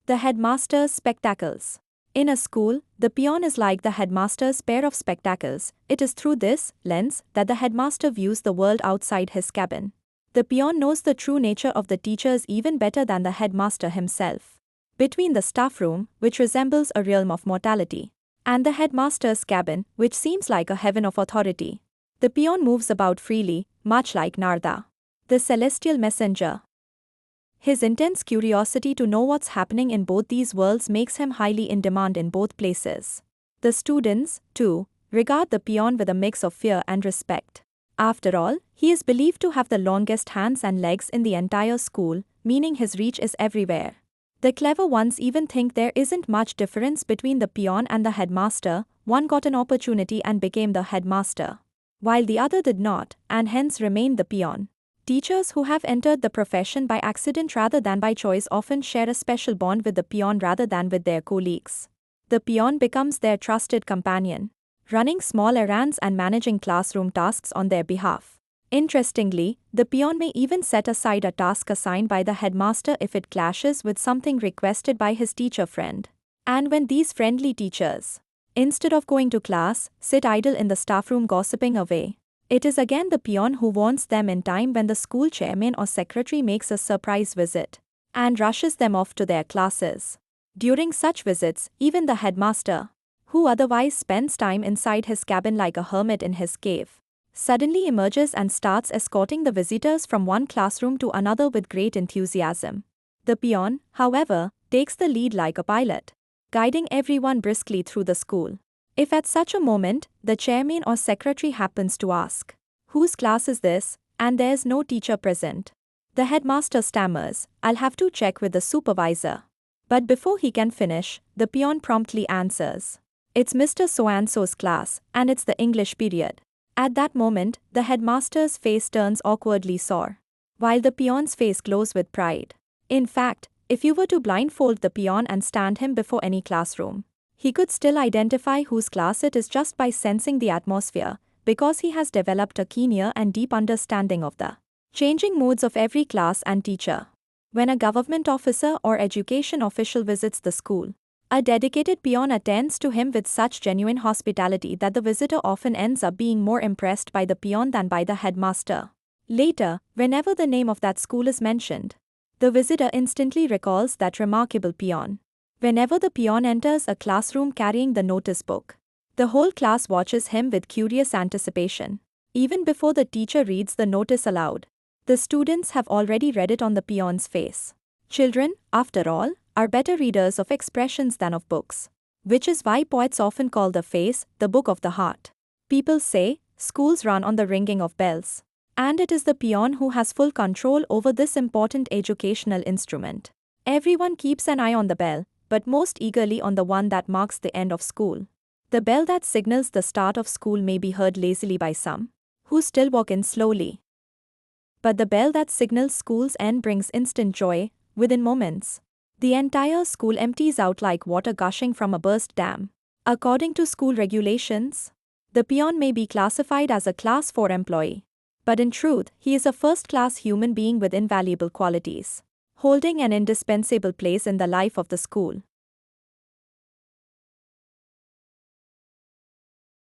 The headmaster's spectacles. In a school, the peon is like the headmaster's pair of spectacles. It is through this lens that the headmaster views the world outside his cabin. The peon knows the true nature of the teachers even better than the headmaster himself. Between the staff room, which resembles a realm of mortality, and the headmaster's cabin, which seems like a heaven of authority, the peon moves about freely, much like Narda, the celestial messenger. His intense curiosity to know what's happening in both these worlds makes him highly in demand in both places. The students, too, regard the peon with a mix of fear and respect. After all, he is believed to have the longest hands and legs in the entire school, meaning his reach is everywhere. The clever ones even think there isn't much difference between the peon and the headmaster. One got an opportunity and became the headmaster, while the other did not, and hence remained the peon. Teachers who have entered the profession by accident rather than by choice often share a special bond with the peon rather than with their colleagues. The peon becomes their trusted companion, running small errands and managing classroom tasks on their behalf. Interestingly, the peon may even set aside a task assigned by the headmaster if it clashes with something requested by his teacher friend. And when these friendly teachers, instead of going to class, sit idle in the staff room gossiping away, it is again the peon who warns them in time when the school chairman or secretary makes a surprise visit and rushes them off to their classes. During such visits, even the headmaster, who otherwise spends time inside his cabin like a hermit in his cave, suddenly emerges and starts escorting the visitors from one classroom to another with great enthusiasm. The peon, however, takes the lead like a pilot, guiding everyone briskly through the school. If at such a moment, the chairman or secretary happens to ask, "Whose class is this?" and there's no teacher present, the headmaster stammers, "I'll have to check with the supervisor." But before he can finish, the peon promptly answers, "It's Mr. So-and-so's class, and it's the English period." At that moment, the headmaster's face turns awkwardly sour, while the peon's face glows with pride. In fact, if you were to blindfold the peon and stand him before any classroom, he could still identify whose class it is just by sensing the atmosphere, because he has developed a keen ear and deep understanding of the changing moods of every class and teacher. When a government officer or education official visits the school, a dedicated peon attends to him with such genuine hospitality that the visitor often ends up being more impressed by the peon than by the headmaster. Later, whenever the name of that school is mentioned, the visitor instantly recalls that remarkable peon. Whenever the peon enters a classroom carrying the notice book, the whole class watches him with curious anticipation. Even before the teacher reads the notice aloud, the students have already read it on the peon's face. Children, after all, are better readers of expressions than of books, which is why poets often call the face the book of the heart. People say, schools run on the ringing of bells, and it is the peon who has full control over this important educational instrument. Everyone keeps an eye on the bell, but most eagerly on the one that marks the end of school. The bell that signals the start of school may be heard lazily by some, who still walk in slowly. But the bell that signals school's end brings instant joy. Within moments, the entire school empties out like water gushing from a burst dam. According to school regulations, the peon may be classified as a Class 4 employee, but in truth, he is a first-class human being with invaluable qualities, holding an indispensable place in the life of the school.